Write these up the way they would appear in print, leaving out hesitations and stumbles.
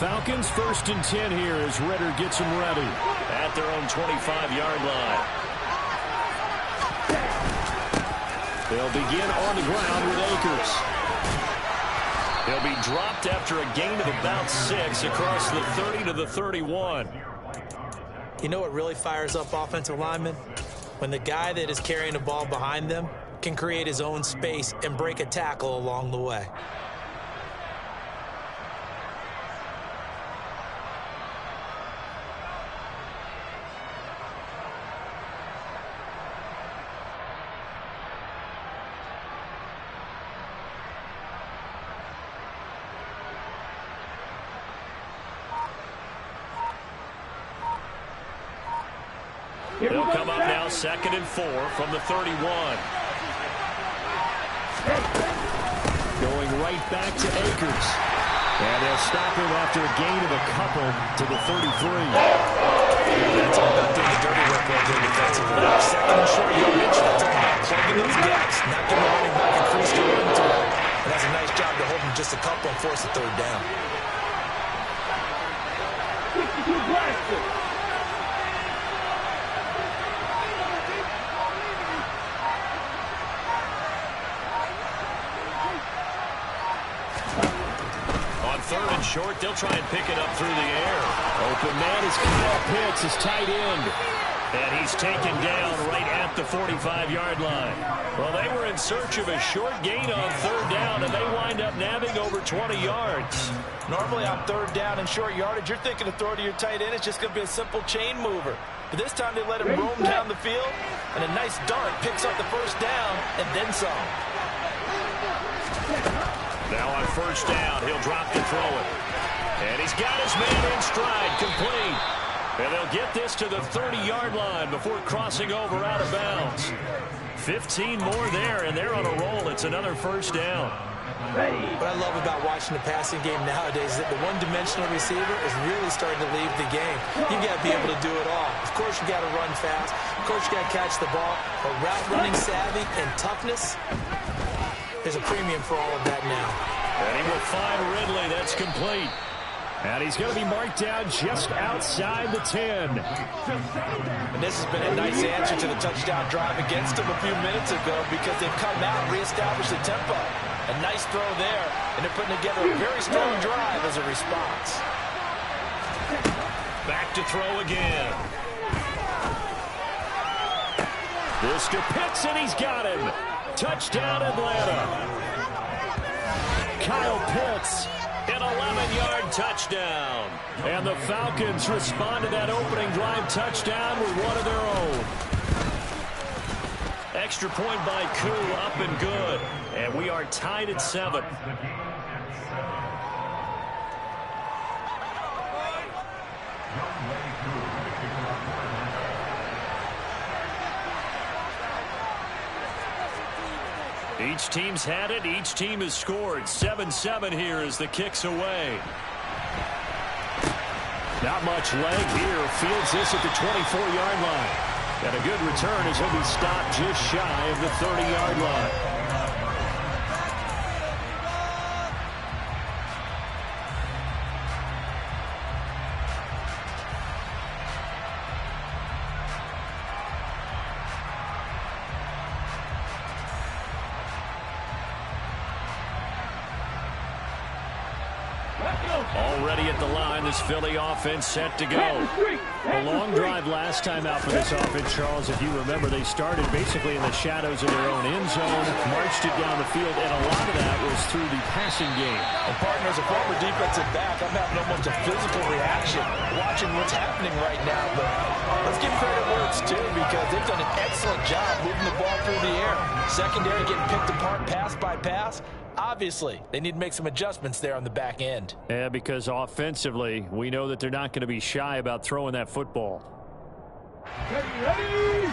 Falcons 1st and 10 here as Ritter gets them ready. At their own 25-yard line. They'll begin on the ground with Akers. He'll be dropped after a gain of about 6 across the 30 to the 31. You know what really fires up offensive linemen? When the guy that is carrying the ball behind them can create his own space and break a tackle along the way. They'll come up now 2nd and 4 from the 31. Going right back to Akers. And they'll stop him after a gain of a couple to the 33. That's all about doing the dirty work right there defensively. 2nd and short yardage. That's all about plugging those gaps, not giving the running back a crease to run through. And that's a nice job to hold him just a couple and force the 3rd down. Short, they'll try and pick it up through the air. Open man is Kyle Pitts, his tight end. And he's taken down right at the 45-yard line. Well, they were in search of a short gain on 3rd down, and they wind up nabbing over 20 yards. Normally on 3rd down and short yardage, you're thinking to throw to your tight end. It's just going to be a simple chain mover. But this time they let him roam down the field, and a nice dart picks up the 1st down and then some. Now on 1st down, he'll drop to throw it. And he's got his man in stride, complete. And they'll get this to the 30-yard line before crossing over out of bounds. 15 more there, and they're on a roll. It's another 1st down. What I love about watching the passing game nowadays is that the one-dimensional receiver is really starting to leave the game. You've got to be able to do it all. Of course, you got to run fast. Of course, you got to catch the ball. But route running savvy and toughness, there's a premium for all of that now. And he will find Ridley. That's complete. And he's going to be marked down just outside the 10. And this has been a nice answer to the touchdown drive against them a few minutes ago because they've come out and reestablished the tempo. A nice throw there, and they're putting together a very strong drive as a response. Back to throw again. This to Pitts, and he's got him. Touchdown, Atlanta. Kyle Pitts, an 11-yard touchdown. And the Falcons respond to that opening drive touchdown with one of their own. Extra point by Koo, up and good. And we are tied at 7. Each team's had it. Each team has scored. 7-7 here as the kick's away. Not much leg here. Fields this at the 24-yard line. And a good return as he'll be stopped just shy of the 30-yard line. Already at the line, this Philly offense set to go. A long drive last time out for this offense, Charles. If you remember, they started basically in the shadows of their own end zone, marched it down the field, and a lot of that was through the passing game. And partner, as a former defensive back, I'm having almost a physical reaction watching what's happening right now. But let's give credit where it's due because they've done an excellent job moving the ball through the air. Secondary getting picked apart pass by pass. Obviously, they need to make some adjustments there on the back end. Yeah, because offensively, we know that they're not going to be shy about throwing that football. Ready.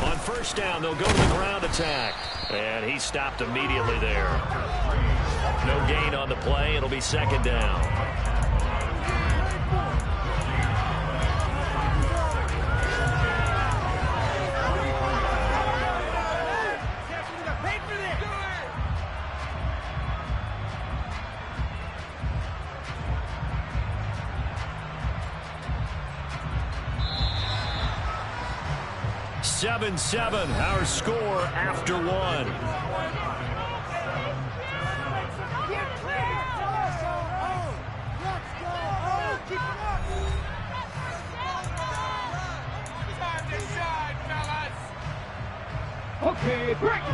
On 1st down, they'll go to the ground attack. And he stopped immediately there. No gain on the play. It'll be 2nd down. 7-7, our score after one.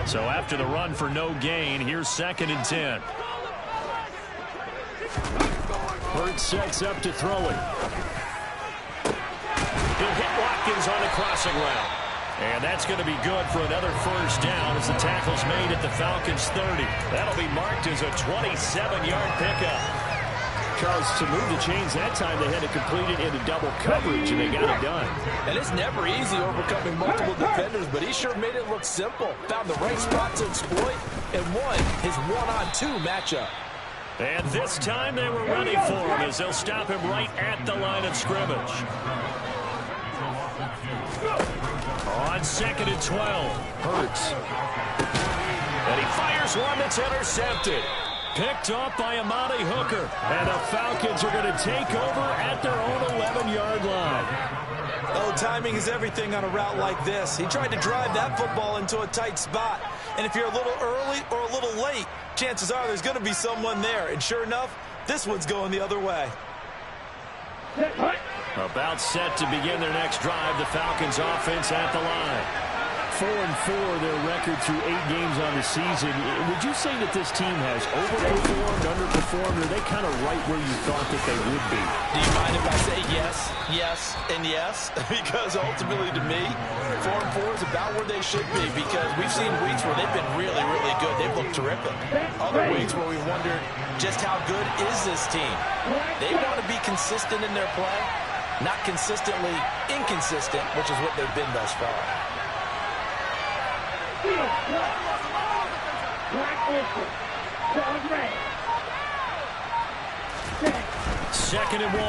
So after the run for no gain, here's 2nd and 10. Hurts sets up to throw it. He'll hit Watkins on the crossing route. And that's going to be good for another first down as the tackle's made at the Falcons' 30. That'll be marked as a 27-yard pickup. Because to move the chains that time, they had to complete it into double coverage, and they got it done. And it's never easy overcoming multiple defenders, but he sure made it look simple. Found the right spot to exploit and won his one-on-2 matchup. And this time they were ready for him as they'll stop him right at the line of scrimmage. On 2nd and 12, Hurts. And he fires one that's intercepted. Picked off by Amani Hooker. And the Falcons are going to take over at their own 11-yard line. Oh, timing is everything on a route like this. He tried to drive that football into a tight spot. And if you're a little early or a little late, chances are there's going to be someone there. And sure enough, this one's going the other way. About set to begin their next drive, the Falcons offense at the line. 4-4 their record through 8 games on the season. Would you say that this team has overperformed, underperformed, or are they kind of right where you thought that they would be? Do you mind if I say yes, yes, and yes? Because ultimately to me, 4-4 is about where they should be, because we've seen weeks where they've been really, really good. They've looked terrific. Other weeks where we wondered just how good is this team. They want to be consistent in their play, not consistently inconsistent, which is what they've been thus far. 2nd and 1.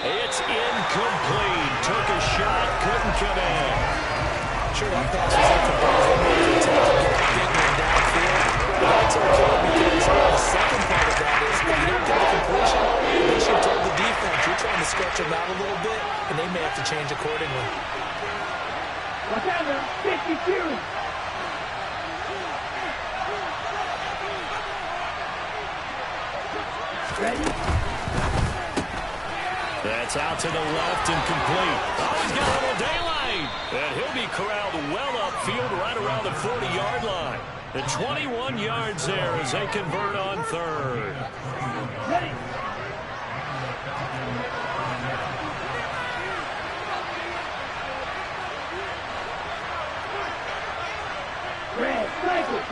It's incomplete. Took a shot, couldn't come in. Sure, that pass was like the ball's able to take and get the big one downfield. But that's okay, because the second part of that is if you don't get the completion, they should have told the defense you're trying to stretch them out a little bit, and they may have to change accordingly. Watch out now, 52. Ready? That's out to the left and complete. Oh, he's got a little daylight. And he'll be corralled well upfield right around the 40-yard line. The 21 yards there as they convert on 3rd. Ready? Red, cycle.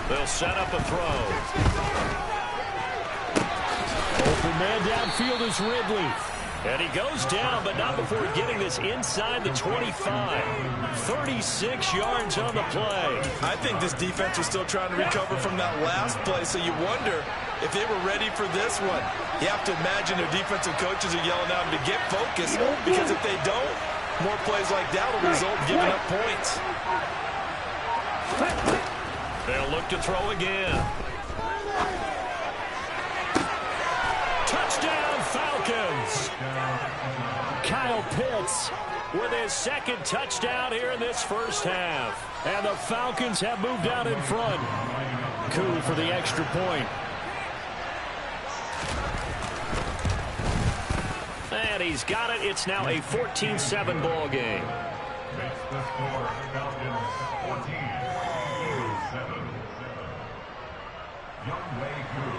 They'll set up a throw. Open man downfield is Ridley. And he goes down, but not before getting this inside the 25. 36 yards on the play. I think this defense was still trying to recover from that last play, so you wonder if they were ready for this one. You have to imagine their defensive coaches are yelling at them to get focused, because if they don't, more plays like that will result in giving up points. They'll look to throw again. Touchdown, Falcons. Kyle Pitts with his 2nd touchdown here in this first half. And the Falcons have moved out in front. Coup for the extra point. And he's got it. It's now a 14-7 ball game. The score, Falcons 14-7. Young Wei Koo.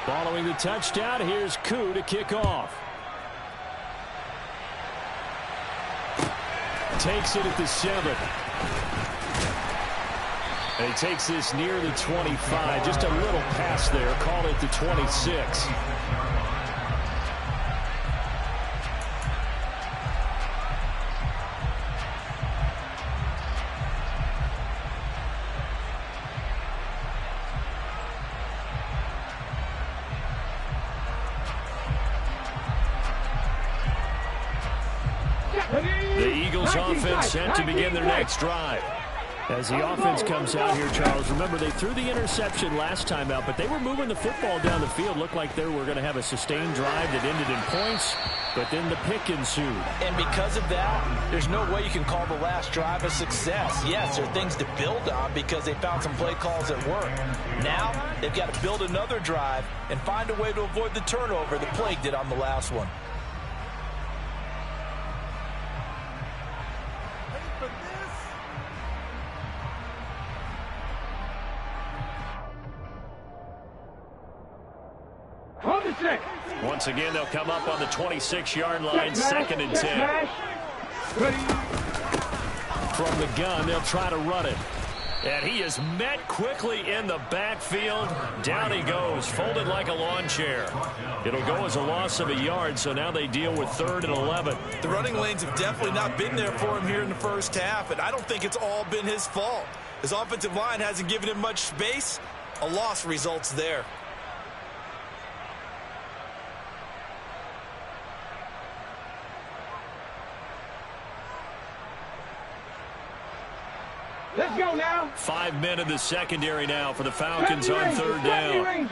Following the touchdown, here's Koo to kick off. Takes it at the 7. And he takes this near the 25. Just a little pass there. Call it the 26. The Eagles offense set to begin their next drive. As the offense comes out here, Charles, remember they threw the interception last time out, but they were moving the football down the field. Looked like they were going to have a sustained drive that ended in points, but then the pick ensued. And because of that, there's no way you can call the last drive a success. Yes, there are things to build on because they found some play calls that work. Now, they've got to build another drive and find a way to avoid the turnover that plagued it on the last one. Once again, they'll come up on the 26-yard line, 2nd and 10. From the gun, they'll try to run it. And he is met quickly in the backfield. Down he goes, folded like a lawn chair. It'll go as a loss of a yard, so now they deal with 3rd and 11. The running lanes have definitely not been there for him here in the first half, and I don't think it's all been his fault. His offensive line hasn't given him much space. A loss results there. Let's go now. 5 men in the secondary now for the Falcons on 3rd down.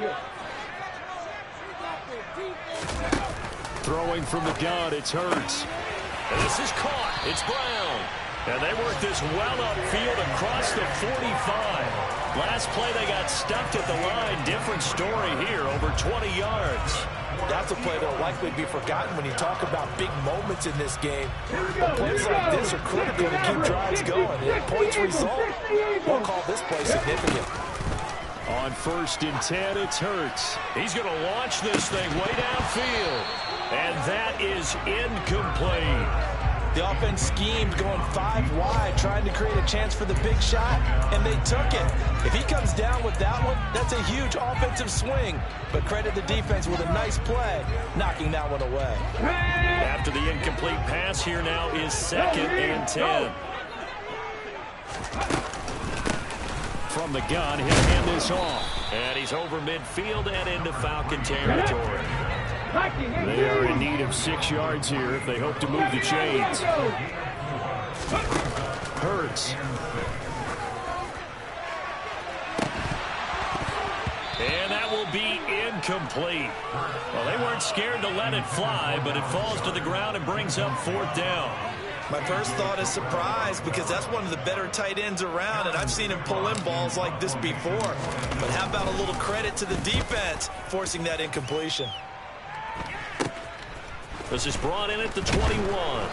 Throwing from the gun, it's Hurts. And this is caught. It's Brown. And they work this well upfield across the 45. Last play, they got stuffed at the line. Different story here, over 20 yards. That's a play that will likely be forgotten when you talk about big moments in this game. But plays like this are critical to keep drives going. And points result, we'll call this play significant. On 1st and 10, it's Hurts. He's going to launch this thing way downfield. And that is incomplete. The offense schemed going 5 wide, trying to create a chance for the big shot, and they took it. If he comes down with that one, that's a huge offensive swing. But credit the defense with a nice play, knocking that one away. After the incomplete pass, here now is 2nd and 10. From the gun, he'll hand this off. And he's over midfield and into Falcon territory. They are in need of 6 yards here if they hope to move the chains. Hurts. And that will be incomplete. Well, they weren't scared to let it fly, but it falls to the ground and brings up 4th down. My first thought is surprise because that's one of the better tight ends around, and I've seen him pull in balls like this before. But how about a little credit to the defense forcing that incompletion? This is brought in at the 21.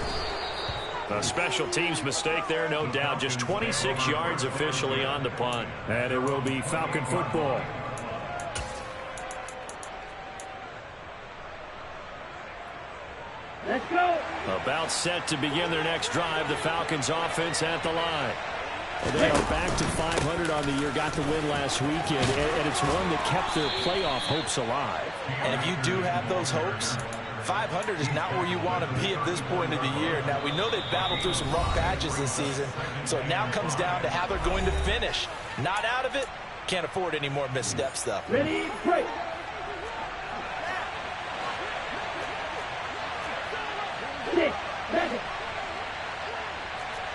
A special teams mistake there, no doubt. Just 26 yards officially on the punt. And it will be Falcon football. Let's go. About set to begin their next drive. The Falcons offense at the line. And they are back to 500 on the year. Got the win last weekend. And it's one that kept their playoff hopes alive. And if you do have those hopes, 500 is not where you want to be at this point of the year. Now, we know they've battled through some rough patches this season, so it now comes down to how they're going to finish. Not out of it. Can't afford any more missteps, though. Ready, break. Six, 7.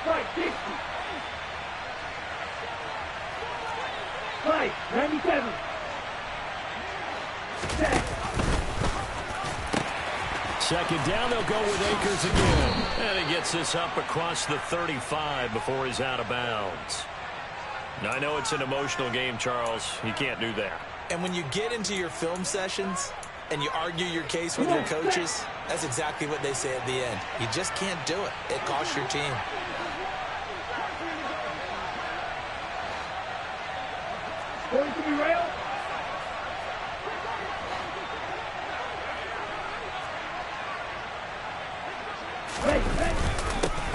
560. 597. 7. 2nd down, they'll go with Akers again. And he gets this up across the 35 before he's out of bounds. Now, I know it's an emotional game, Charles. You can't do that. And when you get into your film sessions and you argue your case with your coaches, that's exactly what they say at the end. You just can't do it. It costs your team. Going to be rail.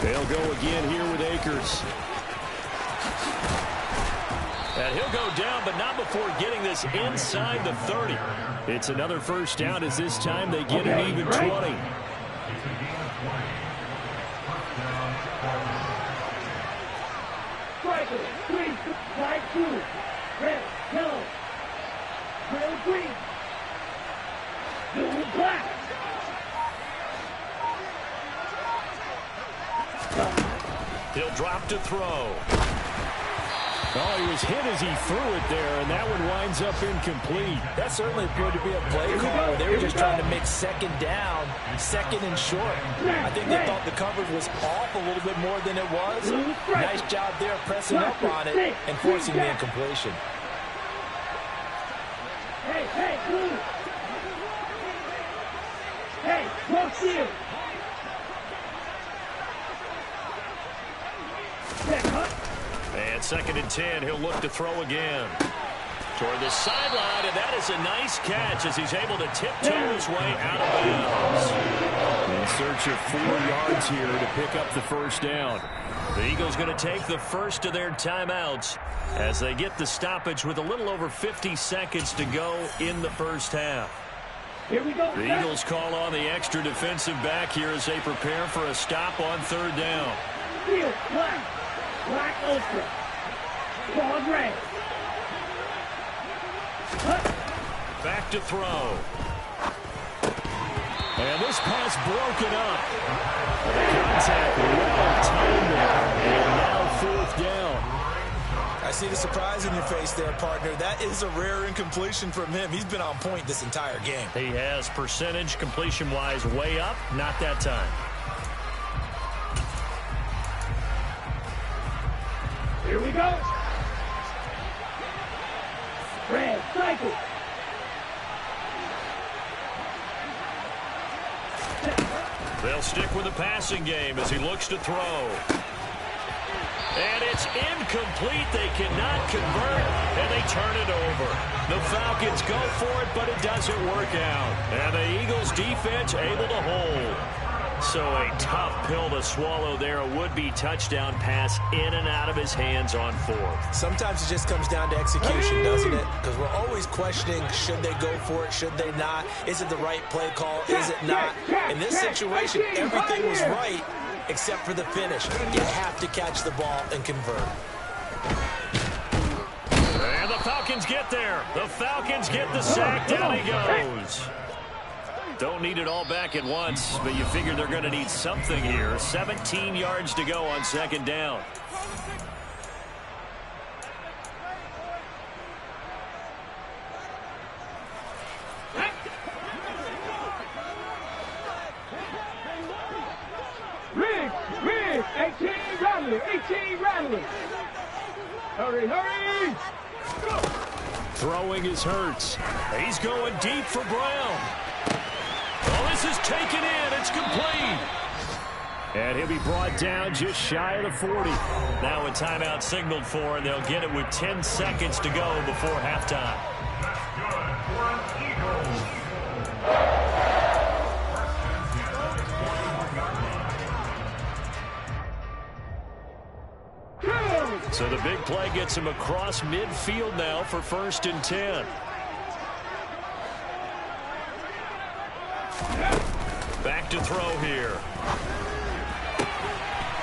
They'll go again here with Akers. And he'll go down, but not before getting this inside the 30. It's another 1st down as this time they get an even 20. Striker, 3, 5, 2. Red, yellow. Red, green. Blue, black. He'll drop to throw. Oh, he was hit as he threw it there, and that one winds up incomplete. That certainly appeared to be a play call where they were just trying to make second down, second and short. I think they thought the coverage was off a little bit more than it was. Nice job there pressing up on it and forcing the incompletion. Hey, move. Hey, walk here. And 2nd and 10, he'll look to throw again. Toward the sideline, and that is a nice catch as he's able to tiptoe his way out of bounds. In search of 4 yards here to pick up the first down. The Eagles going to take the first of their timeouts as they get the stoppage with a little over 50 seconds to go in the first half. Here we go. The Eagles call on the extra defensive back here as they prepare for a stop on 3rd down. Field, black ultra. Ball red. Back to throw. And this pass broken up. The contact well timed, and now 4th down. I see the surprise in your face there, partner. That is a rare incompletion from him. He's been on point this entire game. He has percentage completion-wise way up, not that time. Here we go. Red cycle. They'll stick with the passing game as he looks to throw. And it's incomplete. They cannot convert, and they turn it over. The Falcons go for it, but it doesn't work out. And the Eagles defense able to hold. So a tough pill to swallow there. A would-be touchdown pass in and out of his hands on 4th. Sometimes it just comes down to execution, doesn't it? Because we're always questioning, should they go for it, should they not? Is it the right play call, is it not? In this situation, everything was right except for the finish. You have to catch the ball and convert. And the Falcons get there. The Falcons get the sack. Down he goes. Don't need it all back at once, but you figure they're going to need something here. 17 yards to go on 2nd down. Rig, 18 rattling. Hurry. Throwing is Hurts. He's going deep for Brown. Oh, this is taken in. It's complete. And he'll be brought down just shy of the 40. Now a timeout signaled for, and they'll get it with 10 seconds to go before halftime. So the big play gets him across midfield now for 1st and 10. Back to throw here.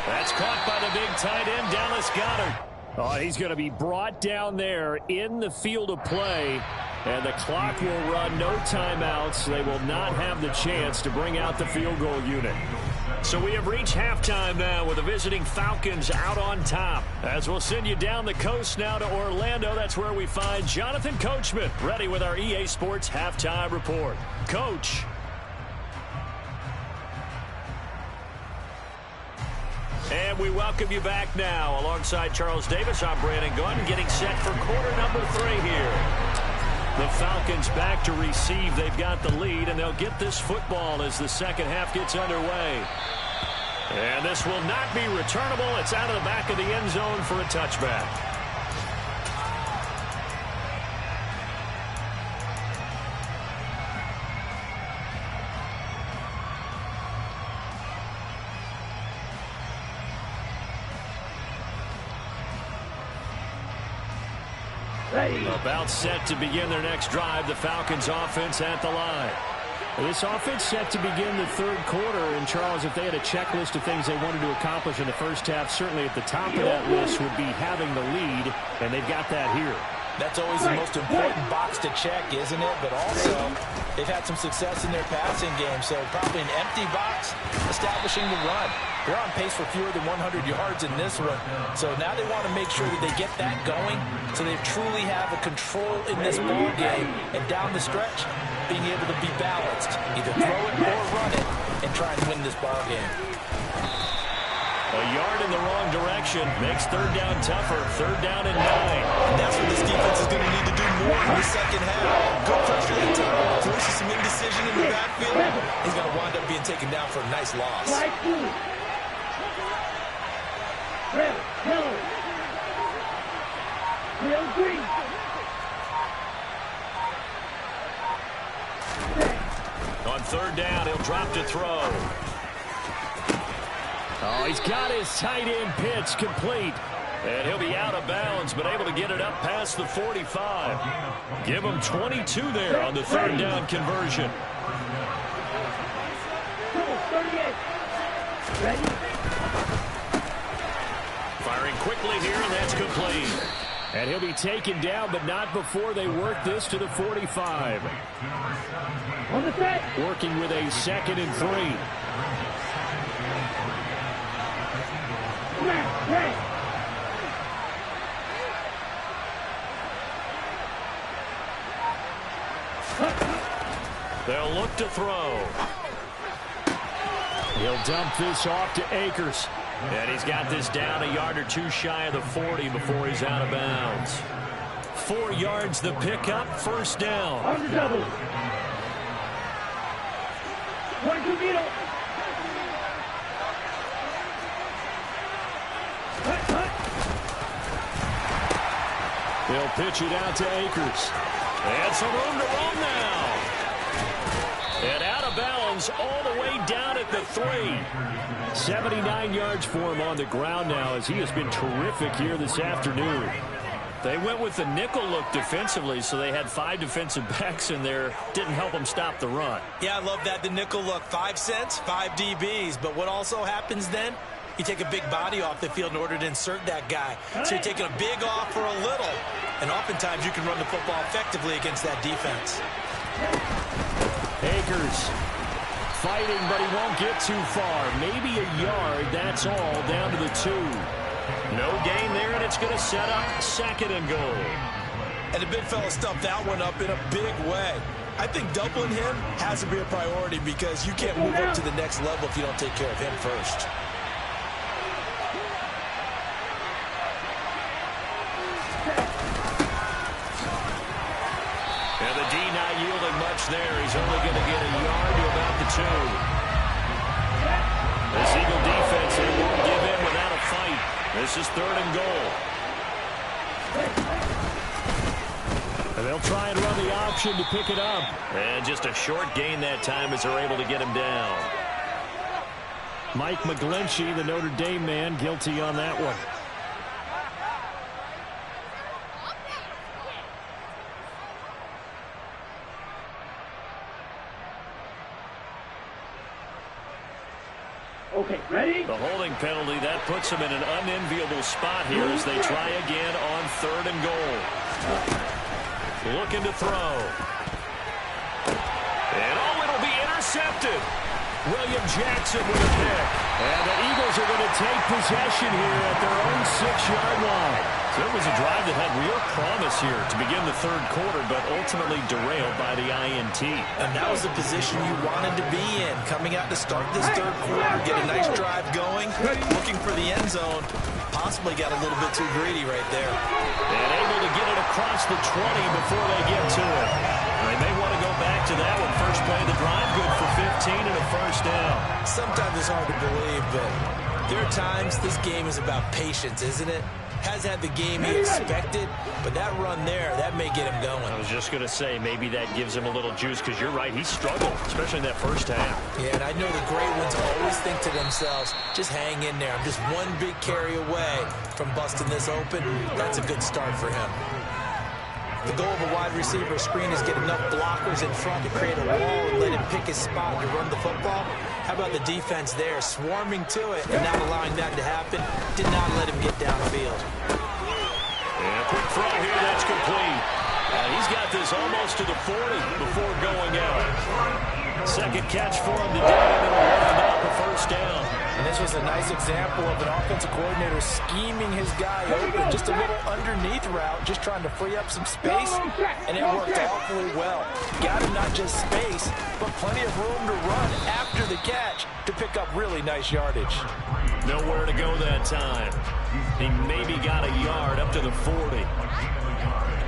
That's caught by the big tight end, Dallas Goedert. Oh, he's going to be brought down there in the field of play, and the clock will run. No timeouts. They will not have the chance to bring out the field goal unit. So we have reached halftime now with the visiting Falcons out on top. As we'll send you down the coast now to Orlando. That's where we find Jonathan Coachman ready with our EA Sports halftime report. Coach. And we welcome you back now. Alongside Charles Davis, I'm Brandon Gordon, getting set for quarter number 3 here. The Falcons back to receive. They've got the lead, and they'll get this football as the second half gets underway. And this will not be returnable. It's out of the back of the end zone for a touchback. About set to begin their next drive. The Falcons offense at the line. This offense set to begin the 3rd quarter. And Charles, if they had a checklist of things they wanted to accomplish in the first half, certainly at the top of that list would be having the lead, and they've got that here. That's always the most important box to check, isn't it? But also, they've had some success in their passing game, so probably an empty box establishing the run. They're on pace for fewer than 100 yards in this one. So now they want to make sure that they get that going so they truly have a control in this ball game. And down the stretch, being able to be balanced. Either throw it or run it and try and win this ball game. A yard in the wrong direction makes third down tougher. Third down and 9. And that's what this defense is going to need to do more in the second half. Good pressure at the top, forces some indecision in the backfield. He's going to wind up being taken down for a nice loss. Right blue. Red, yellow. Real green. On third down, he'll drop to throw. Oh, he's got his tight end pitch complete. And he'll be out of bounds, but able to get it up past the 45. Give him 22 there on the third down conversion. 38. Ready? Firing quickly here, and that's complete. And he'll be taken down, but not before they work this to the 45. On the set. Working with a 2nd and 3. Red. They'll look to throw. He'll dump this off to Akers. And he's got this down a yard or two shy of the 40 before he's out of bounds. 4 yards the pickup, first down. On the double. 22 middle. They'll pitch it out to Akers. And some room to run now. And out of bounds all the way down at the 3. 79 yards for him on the ground now as he has been terrific here this afternoon. They went with the nickel look defensively, so they had 5 defensive backs in there. Didn't help them stop the run. Yeah, I love that, the nickel look. 5 cents, 5 DBs. But what also happens then? You take a big body off the field in order to insert that guy. So you're taking a big off for a little. And oftentimes you can run the football effectively against that defense. Akers fighting, but he won't get too far. Maybe a yard, that's all, down to the 2. No gain there, and it's going to set up 2nd and goal. And the big fella stuffed that one up in a big way. I think doubling him has to be a priority because you can't move up to the next level if you don't take care of him first. And the D not yielding much there. He's only going to get a yard to about the 2. This Eagle defense, they won't give in without a fight. This is 3rd and goal. And they'll try and run the option to pick it up. And just a short gain that time as they're able to get him down. Mike McGlinchey, the Notre Dame man, guilty on that one. Okay, ready? The holding penalty, that puts them in an unenviable spot here as they try again on 3rd and goal. Looking to throw. And it'll be intercepted. William Jackson with a pick. And the Eagles are going to take possession here at their own 6-yard line. So it was a drive that had real promise here to begin the 3rd quarter, but ultimately derailed by the INT. And that was the position you wanted to be in. Coming out to start this 3rd quarter, get a nice drive going, looking for the end zone. Possibly got a little bit too greedy right there. And able to get it across the 20 before they get to it. They may want to go back to that one. First play of the drive, good for 15 and a first down. Sometimes it's hard to believe, but there are times this game is about patience, isn't it? Hasn't had the game he expected, but that run there, that may get him going. I was just going to say, maybe that gives him a little juice, because you're right, he struggled, especially in that first half. Yeah, and I know the great ones always think to themselves, just hang in there. I'm just one big carry away from busting this open. That's a good start for him. The goal of a wide receiver screen is get enough blockers in front to create a wall and let him pick his spot to run the football. How about the defense there, swarming to it and not allowing that to happen? Did not let him get downfield. And a quick throw here, that's complete. And he's got this almost to the 40 before going out. Second catch for him today, and it'll wind up a first down. And this was a nice example of an offensive coordinator scheming his guy open. Just a little underneath route, just trying to free up some space, and it worked awfully well. Got him not just space, but plenty of room to run after the catch to pick up really nice yardage. Nowhere to go that time. He maybe got a yard up to the 40.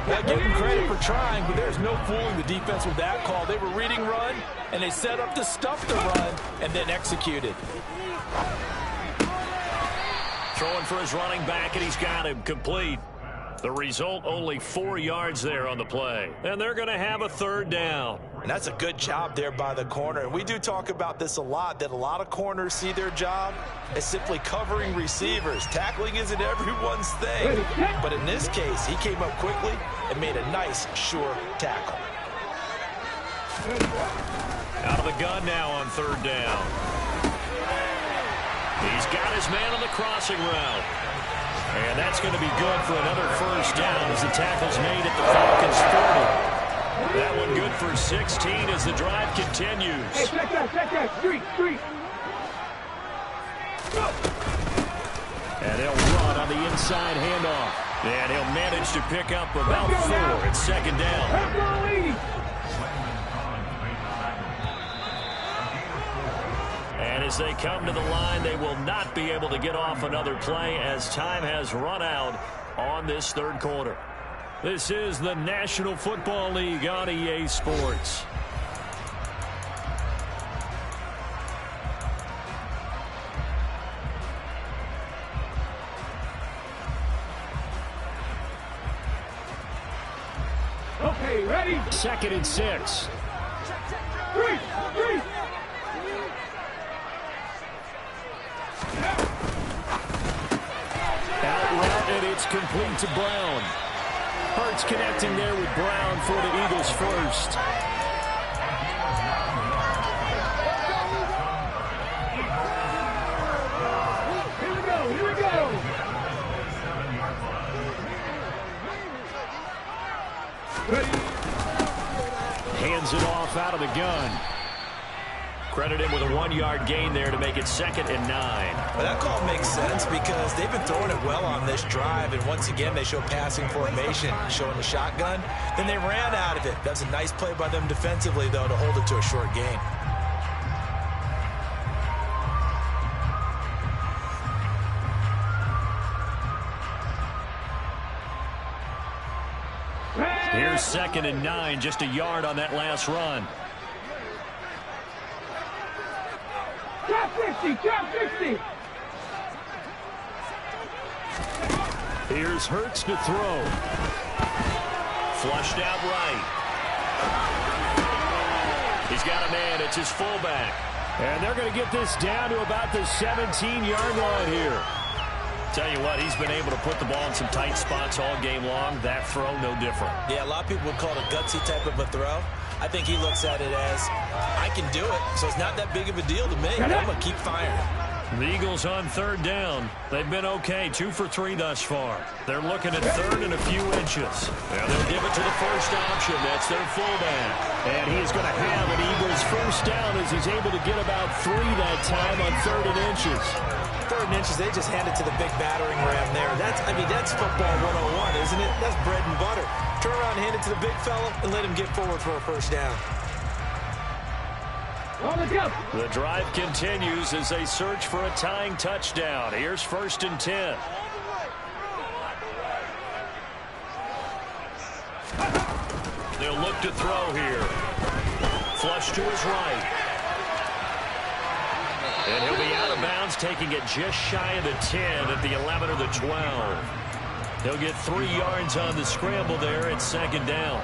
Well, give him credit for trying, but there's no fooling the defense with that call. They were reading run, and they set up to stuff the run, and then executed. Throwing for his running back, and he's got him complete. The result, only 4 yards there on the play. And they're going to have a third down. And that's a good job there by the corner. And we do talk about this a lot, that a lot of corners see their job as simply covering receivers. Tackling isn't everyone's thing. But in this case, he came up quickly and made a nice, sure tackle. Out of the gun now on third down. He's got his man on the crossing route. And that's going to be good for another first down as the tackle's made at the Falcons' 40. That one good for 16 as the drive continues. Hey, check that, street. And he'll run on the inside handoff. And he'll manage to pick up about 4 at second down. And as they come to the line, they will not be able to get off another play as time has run out on this third quarter. This is the National Football League on EA Sports. Okay, ready? 2nd and 6. Three. Out route, and it's complete to Brown. Hurts connecting there with Brown for the Eagles first. Here we go. Ready? Hands it off out of the gun. Credit him with a 1-yard gain there to make it 2nd and 9. Well, that call makes sense because they've been throwing it well on this drive, and once again they show passing formation, showing the shotgun. Then they ran out of it. That's a nice play by them defensively, though, to hold it to a short gain. Here's 2nd and 9, just a yard on that last run. Drop 50. Here's Hurts to throw. Flushed out right. He's got a man. It's his fullback. And they're going to get this down to about the 17-yard line here. Tell you what, he's been able to put the ball in some tight spots all game long. That throw, no different. Yeah, a lot of people would call it a gutsy type of a throw. I think he looks at it as, I can do it, so it's not that big of a deal to me. I'm going to keep firing. The Eagles on third down. They've been okay, 2 for 3 thus far. They're looking at third and a few inches. Now they'll give it to the first option. That's their fullback. And he is going to have an Eagles first down as he's able to get about 3 that time on 3rd and inches. 3rd and inches, they just hand it to the big battering ram there. That's football 101, isn't it? That's bread and butter. Turn around and hand it to the big fella and let him get forward for a first down. The drive continues as they search for a tying touchdown. Here's 1st and 10. They'll look to throw here. Flush to his right. And he'll be out of bounds, taking it just shy of the 10 at the 11 or the 12. He'll get 3 yards on the scramble there at 2nd down.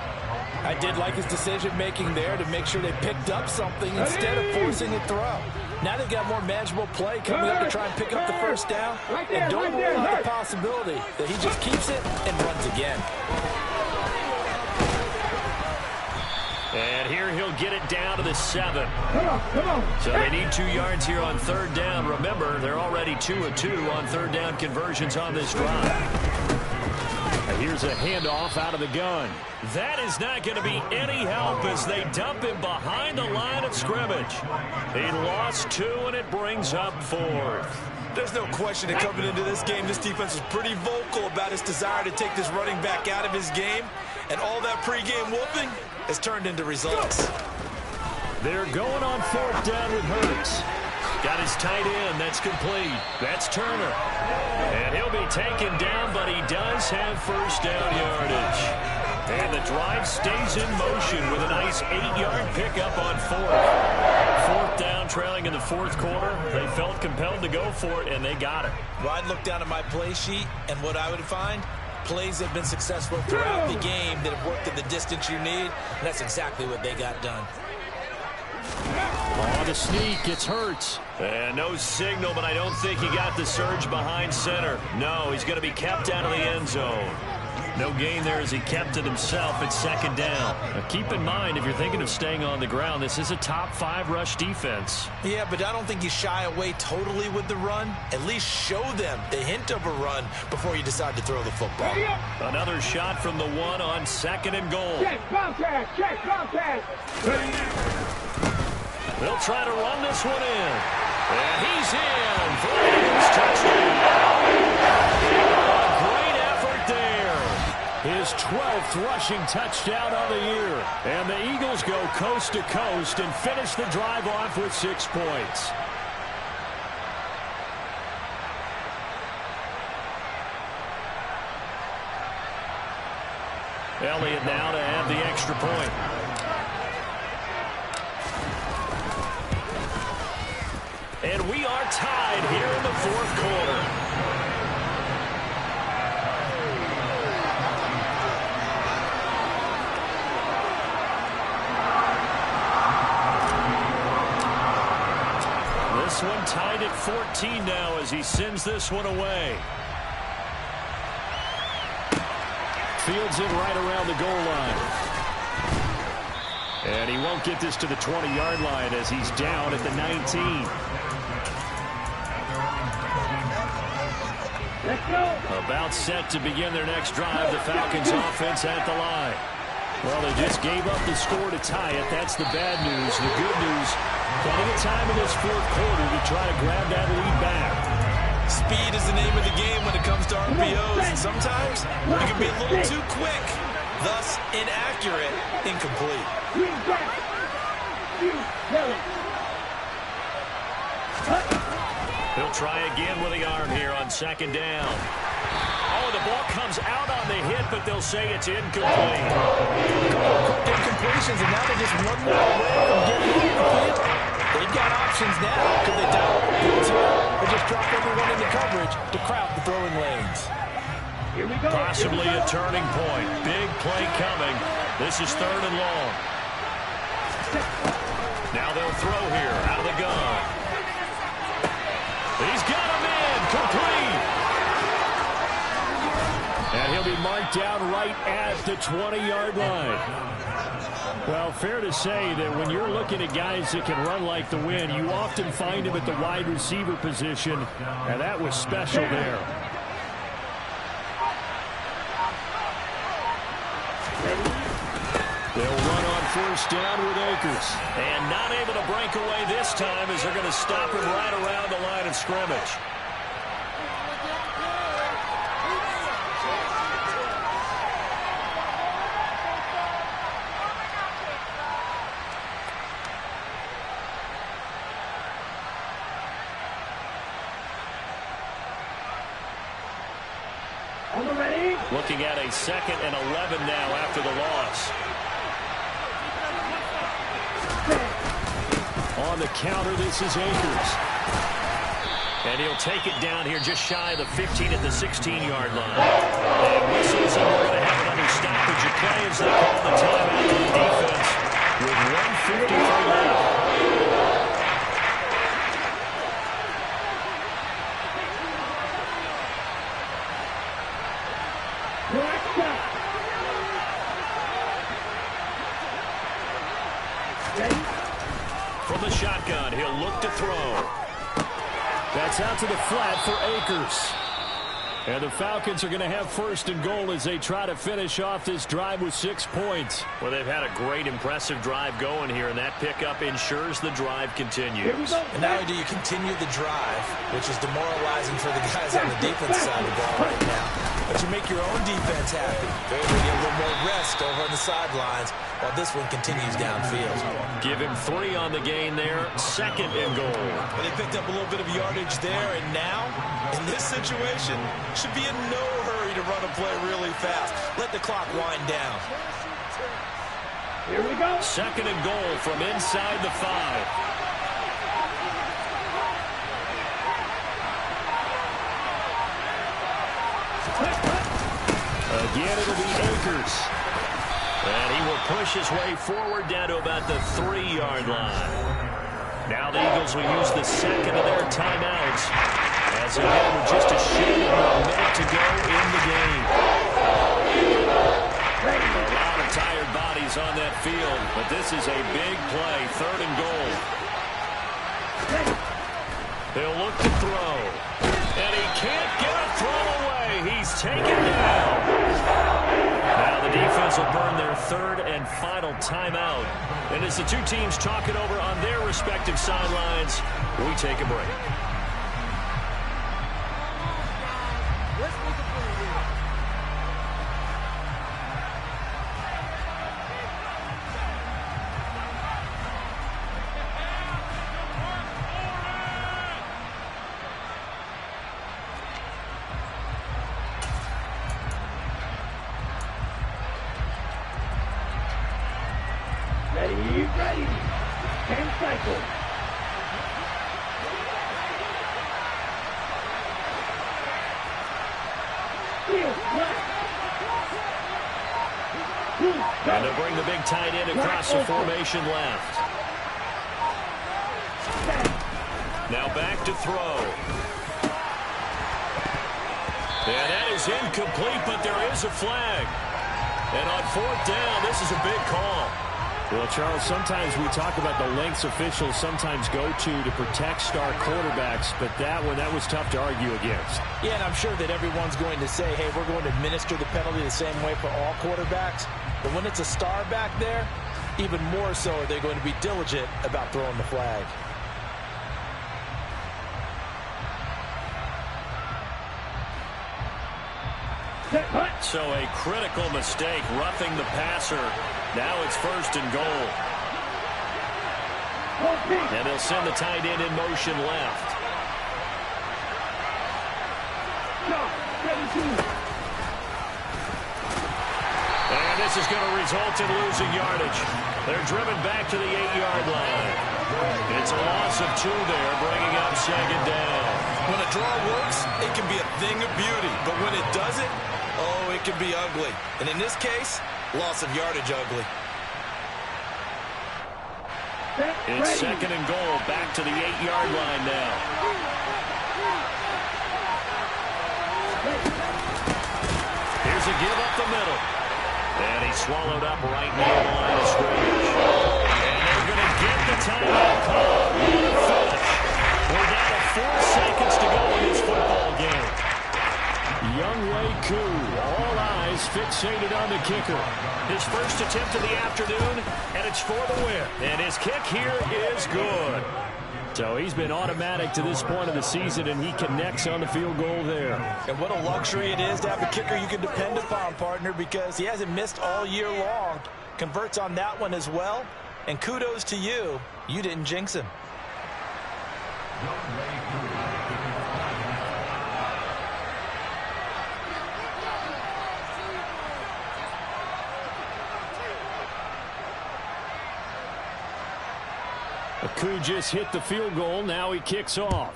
I did like his decision-making there to make sure they picked up something instead of forcing a throw. Now they've got more manageable play coming up to try and pick up the first down. And don't rule out the possibility that he just keeps it and runs again. And here he'll get it down to the 7. So they need 2 yards here on 3rd down. Remember, they're already 2 of 2 on 3rd down conversions on this drive. Here's a handoff out of the gun. That is not going to be any help as they dump him behind the line of scrimmage. He lost 2, and it brings up 4th. There's no question that coming into this game, this defense was pretty vocal about its desire to take this running back out of his game. And all that pregame whooping has turned into results. They're going on 4th down with Hurts. Got his tight end. That's complete. That's Turner. And he'll be taken down, but he does have first down yardage. And the drive stays in motion with a nice 8-yard pickup on 4th. 4th down, trailing in the 4th quarter. They felt compelled to go for it, and they got it. Well, I'd look down at my play sheet, and what I would find, plays have been successful throughout the game that have worked in the distance you need, and that's exactly what they got done. On the sneak, it's Hurts. And no signal, but I don't think he got the surge behind center. No, he's going to be kept out of the end zone. No gain there as he kept it himself at 2nd down. Now keep in mind, if you're thinking of staying on the ground, this is a top 5 rush defense. Yeah, but I don't think you shy away totally with the run. At least show them the hint of a run before you decide to throw the football. Another shot from the 1 on 2nd and goal. Check, bomb pass, check, bomb pass. They'll try to run this one in. And he's in for the Eagles touchdown. Great effort there. His 12th rushing touchdown of the year. And the Eagles go coast to coast and finish the drive off with 6 points. Elliott now to have the extra point. And we are tied here in the 4th quarter. This one tied at 14 now as he sends this one away. Fields it right around the goal line. And he won't get this to the 20-yard line as he's down at the 19. About set to begin their next drive. The Falcons offense at the line. Well, they just gave up the score to tie it. That's the bad news. The good news, plenty of time in this 4th quarter to try to grab that lead back. Speed is the name of the game when it comes to RPOs, and sometimes we can be a little too quick, thus inaccurate, incomplete. He'll try again with the arm here on 2nd down. Oh, the ball comes out on the hit, but they'll say it's incomplete. Quick incompletions, and now they're just one more away from getting incomplete. They've got options now. Could they dial up the field here or just drop everyone into coverage to crowd the throwing lanes? Possibly a turning point. Big play coming. This is 3rd and long. Now they'll throw here out of the gun. He's got him in. Complete. And he'll be marked down right at the 20-yard line. Well, fair to say that when you're looking at guys that can run like the wind, you often find them at the wide receiver position, and that was special there. They'll run on 1st down with Akers. And not able to break away this time as they're going to stop him right around the line of scrimmage. Looking at a 2nd and 11 now after the loss. On the counter, this is Akers. And he'll take it down here just shy of the 15 at the 16-yard line. And whistles, and we're going to have another stoppage of play as they call the timeout to the defense with 1:53 left. From the shotgun, he'll look to throw. That's out to the flat for Akers. And the Falcons are going to have first and goal as they try to finish off this drive with 6 points. Well, they've had a great, impressive drive going here, and that pickup ensures the drive continues. And not only do you continue the drive, which is demoralizing for the guys on the defense side of the ball right now, but you make your own defense happy. They're able to get a little more rest over on the sidelines while this one continues downfield. Give him 3 on the gain there, second and goal. Well, they picked up a little bit of yardage there, and now, in this situation, should be in no hurry to run a play really fast. Let the clock wind down. Here we go. Second and goal from inside the 5. Again, it'll be Akers. And he will push his way forward down to about the 3-yard line. Now the Eagles will use the second of their timeouts as again with just a shade of a minute to go in the game. A lot of tired bodies on that field, but this is a big play, third and goal. They'll look to throw. And he can't get a throw away. He's taken down. Now the defense will burn their third and final timeout. And as the two teams talk it over on their respective sidelines, we take a break. Ready. 10 cycles. And they'll bring the big tight end across the formation left. Now back to throw. And that is incomplete, but there is a flag. And on 4th down, this is a big call. Well, Charles, sometimes we talk about the lengths officials sometimes go to protect star quarterbacks, but that was tough to argue against. Yeah, and I'm sure that everyone's going to say, hey, we're going to administer the penalty the same way for all quarterbacks. But when it's a star back there, even more so are they going to be diligent about throwing the flag. So a critical mistake, roughing the passer. Now it's first and goal. And they'll send the tight end in motion left. And this is going to result in losing yardage. They're driven back to the 8-yard line. It's a loss of 2 there, bringing up second down. When a draw works, it can be a thing of beauty. But when it doesn't, oh, it can be ugly. And in this case, loss of yardage ugly. It's second and goal, back to the 8-yard line now. Here's a give up the middle. And he's swallowed up right near the line of scrimmage. And they're going to get the timeout call. What a finish. We're down to 4 seconds to go in this football game. Younghoe Koo, all eyes fixated on the kicker. His first attempt of the afternoon, and it's for the win. And his kick here is good. So he's been automatic to this point of the season, and he connects on the field goal there. And what a luxury it is to have a kicker you can depend upon, partner, because he hasn't missed all year long. Converts on that one as well. And kudos to you. You didn't jinx him. Koo just hit the field goal. Now he kicks off.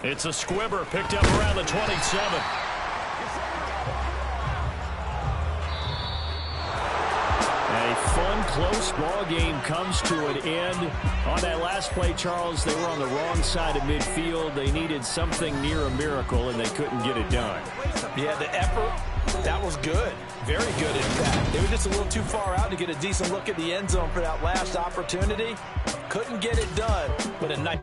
It's a squibber picked up around the 27. A fun, close ball game comes to an end. On that last play, Charles, they were on the wrong side of midfield. They needed something near a miracle, and they couldn't get it done. Yeah, the effort, that was good. Very good, in fact. They were just a little too far out to get a decent look at the end zone for that last opportunity. Couldn't get it done, but a nice...